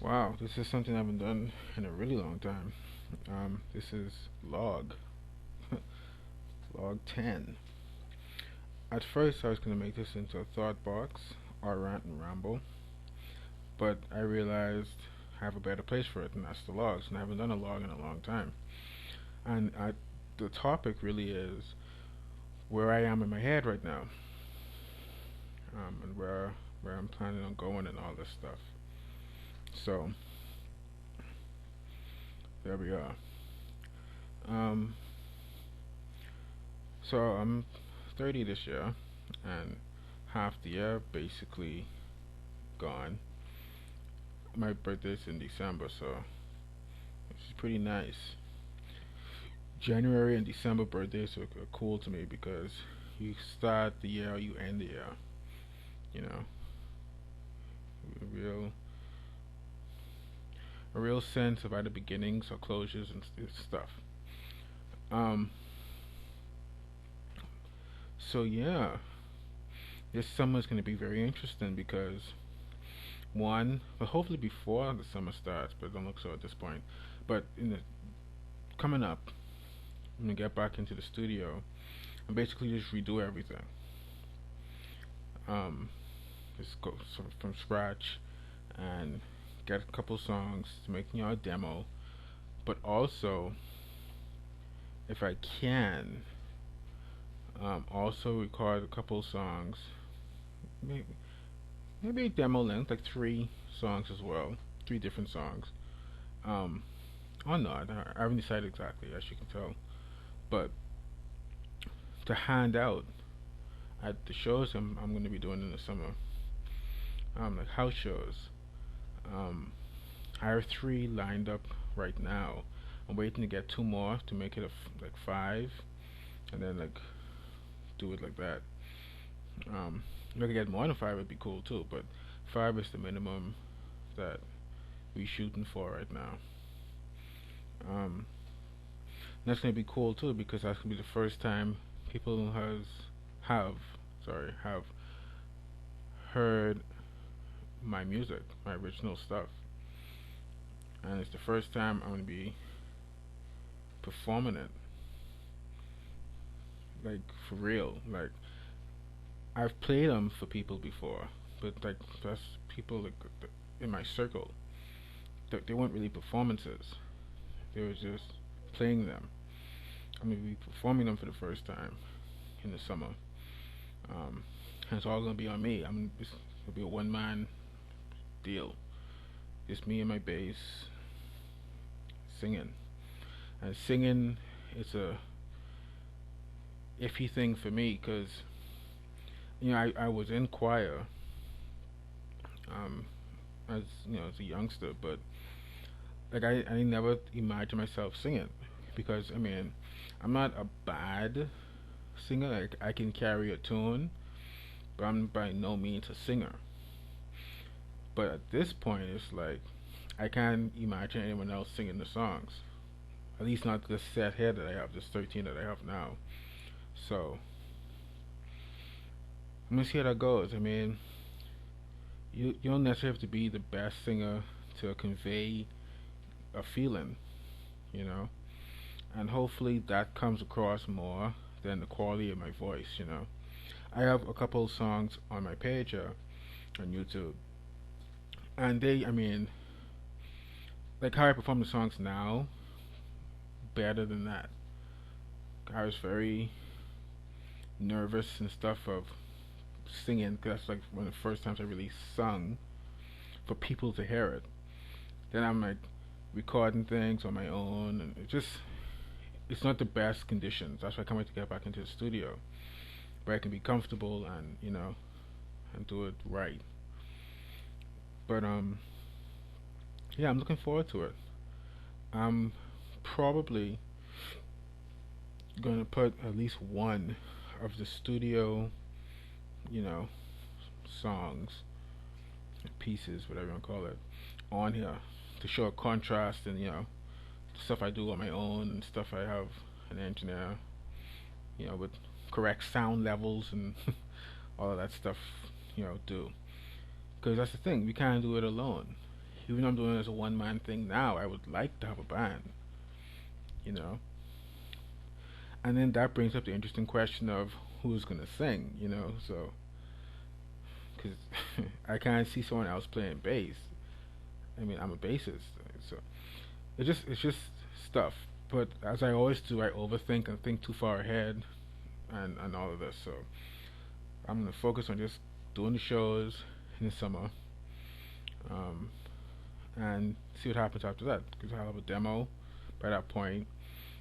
Wow, this is something I haven't done in a really long time. This is log, log 10. At first, I was going to make this into a thought box or rant and ramble, but I realized I have a better place for it, and that's the logs. And I haven't done a log in a long time. And the topic really is where I am in my head right now, and where I'm planning on going and all this stuff. So there we are. Um, so I'm 30 this year, and half the year basically gone. My birthday's in December, so it's pretty nice. January and December birthdays are cool to me because you start the year, you end the year. You know, a real sense of either beginnings or closures and stuff. Um, so yeah, this summer is going to be very interesting because one, but hopefully before the summer starts, but don't look so at this point. But in the coming up, I'm gonna get back into the studio and basically just redo everything. Um, just go sort of from scratch and get a couple songs to make a demo. But also, if I can, also record a couple songs, maybe, maybe a demo length, like 3 songs as well, 3 different songs. Um, or not, I haven't decided exactly, as you can tell. But to hand out at the shows I'm going to be doing in the summer, like house shows. Um, I have 3 lined up right now. I'm waiting to get 2 more to make it like 5, and then like do it like that. If I could get more than 5, it'd be cool too. But 5 is the minimum that we shooting for right now. Um, that's gonna be cool too because that's gonna be the first time people have have heard my music, my original stuff, and it's the first time I'm gonna be performing it, like for real. Like I've played them for people before, but like that's people like in my circle. They weren't really performances. They were just playing them. I'm gonna be performing them for the first time in the summer. Um, and it's all gonna be on me. It'll be a one man deal. Just me and my bass singing. And singing is a iffy thing for me because I was in choir um, as as a youngster, but like I never imagined myself singing because I'm not a bad singer. Like I can carry a tune, but I'm by no means a singer. But at this point, it's like I can't imagine anyone else singing the songs. At least not this set here that I have, this 13 that I have now. So I'm gonna see how that goes. You don't necessarily have to be the best singer to convey a feeling, you know, and hopefully that comes across more than the quality of my voice. I have a couple songs on my page on YouTube, and like how I perform the songs now, better than that. I was very nervous and stuff of singing because that's like one of the first times I really sung for people to hear it. Then I'm like recording things on my own, and it's not the best conditions. That's why I can't wait to get back into the studio where I can be comfortable and and do it right. But yeah, I'm looking forward to it. I'm probably gonna put at least one of the studio, you know, songs, pieces, whatever you want to call it, on here to show a contrast and stuff I do on my own and stuff I have an engineer, with correct sound levels and all of that stuff, do. Because that's the thing, we can't do it alone. even though I'm doing it as a one man thing now, I would like to have a band, you know. And then that brings up the interesting question of who's gonna sing, you know. So, because I can't see someone else playing bass. I mean, I'm a bassist, so it's just stuff. But as I always do, I overthink and think too far ahead, and all of this. So I'm gonna focus on just doing the shows in the summer, um, and see what happens after that. Because I'll have a demo by that point.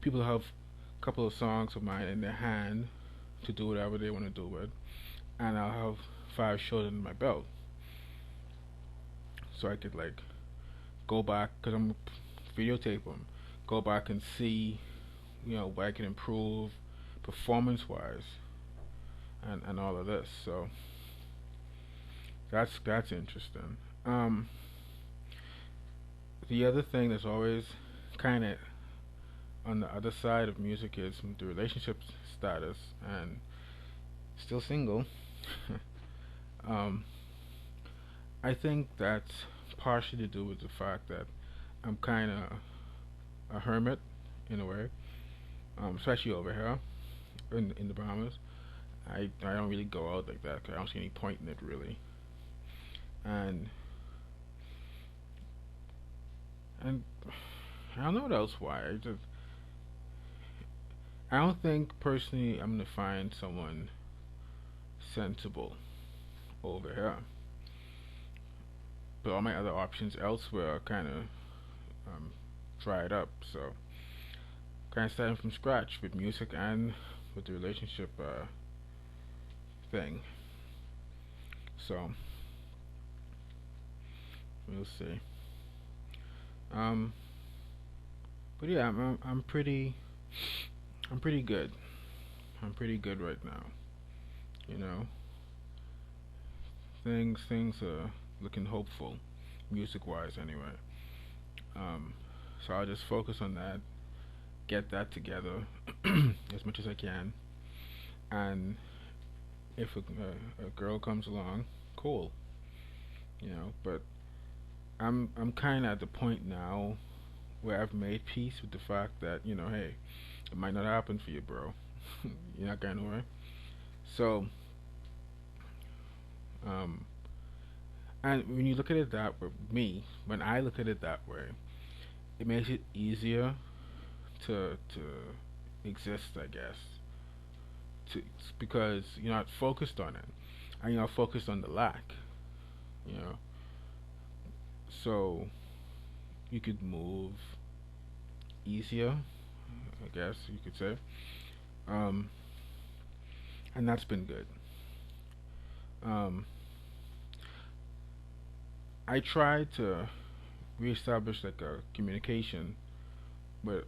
People have a couple of songs of mine in their hand to do whatever they want to do with, and I'll have 5 shows in my belt, so I could like go back because I'm videotape them, go back and see, you know, what I can improve performance wise, and all of this. So that's interesting. Um, the other thing that's always kind of on the other side of music is the relationship status, and still single. um, I think that's partially to do with the fact that I'm kind of a hermit in a way, especially over here in the Bahamas. I don't really go out like that 'cause I don't see any point in it really, and and I don't know what else why. I don't think personally I'm gonna find someone sensible over here, but all my other options elsewhere are kind of um, dried up. So kind of starting from scratch with music and with the relationship thing. So we'll see. Um, but yeah, I'm pretty good. I'm pretty good right now. You know, things are looking hopeful, music wise anyway. Um, so I'll just focus on that, get that together as much as I can, and if a girl comes along, cool. You know, but I'm kind of at the point now where I've made peace with the fact that hey, it might not happen for you, bro. You're not going nowhere. So, um, and when you look at it that way, when I look at it that way, it makes it easier to exist, I guess. To Because you're not focused on it, and you're not focused on the lack. You know, so you could move easier, I guess you could say. Um, and that's been good. Um, I tried to reestablish like a communication with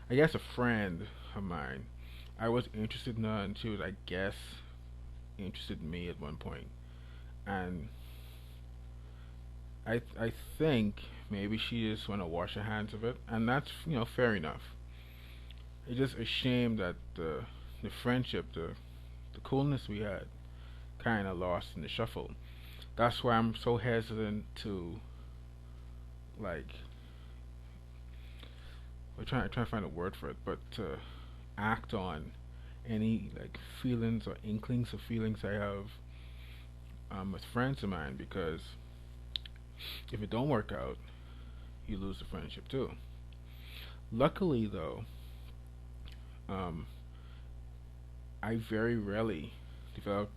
I guess a friend of mine. I was interested in her, and she was, I guess, interested in me at one point. And I think maybe she just want to wash her hands of it, and that's fair enough. It's just a shame that the friendship, the coolness we had, kind of lost in the shuffle. That's why I'm so hesitant to like we're trying to find a word for it, but to act on any like feelings or inklings of feelings I have with friends of mine, because if it don't work out, you lose the friendship too. Luckily, though, um, I very rarely develop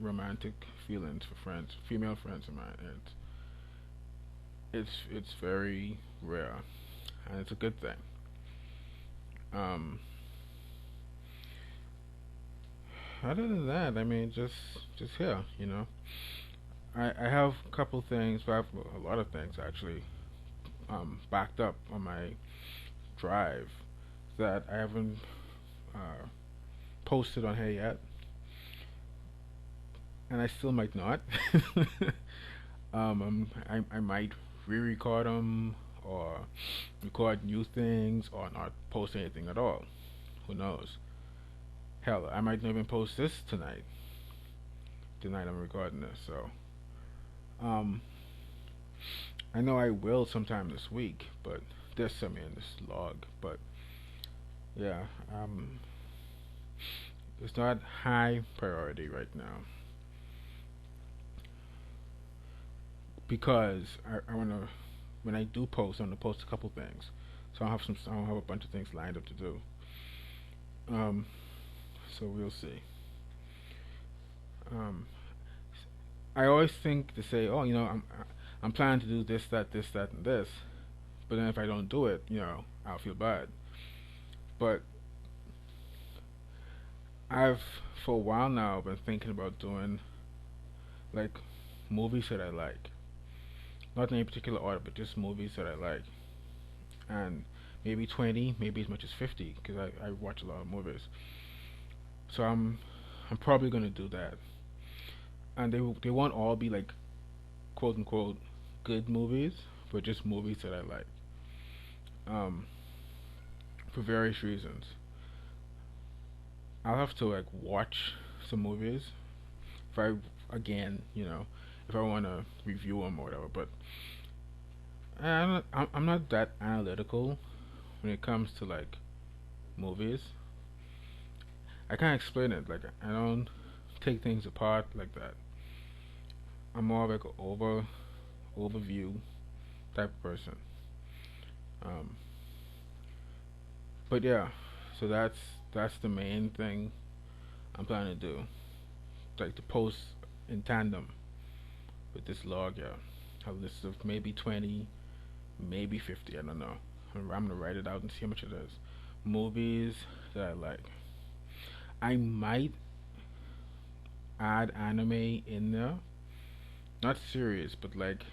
romantic feelings for friends, female friends of mine. It's very rare, and it's a good thing. Um, Other than that, I mean, just here, you know. I have a couple things, but I have a lot of things actually backed up on my drive that I haven't uh, posted on here yet, and I still might not. I might re-record them or record new things or not post anything at all. Who knows? Hell, I might not even post this tonight. Tonight I'm recording this, so Um, I know I will sometime this week, but there's some in this log. But yeah, it's not high priority right now because I wanna when I do post, I wanna post a couple things. So I'll have a bunch of things lined up to do. Um, so we'll see. Um, I always think to say, oh, I'm planning to do this, that, this, that, and this. But then if I don't do it, I'll feel bad. But I've for a while now been thinking about doing like movies that I like, not in any particular order, but just movies that I like, and maybe 20, maybe as much as 50, because I watch a lot of movies. So I'm probably gonna do that, and they won't all be like quote unquote good movies, but just movies that I like, um, for various reasons. I'll have to like watch some movies if I again, if I want to review them or whatever. But I'm not that analytical when it comes to like movies. I can't explain it. Like I don't take things apart like that. I'm more of like an overview type of person. Um, but yeah, so that's the main thing I'm planning to do. Like to post in tandem with this log. Yeah, a list of maybe 20, maybe 50. I don't know. I'm gonna write it out and see how much it is. Movies that I like. I might add anime in there. Not serious, but like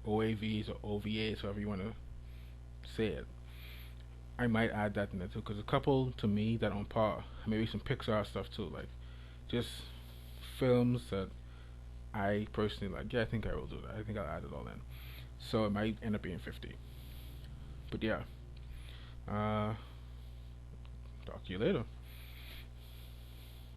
OAVs or OVAs, however you want to say it. I might add that in there too, because a couple to me that on par. Maybe some Pixar stuff too, like just films that I personally like. Yeah, I think I will do that. I think I'll add it all in. So it might end up being 50. But yeah, uh, talk to you later.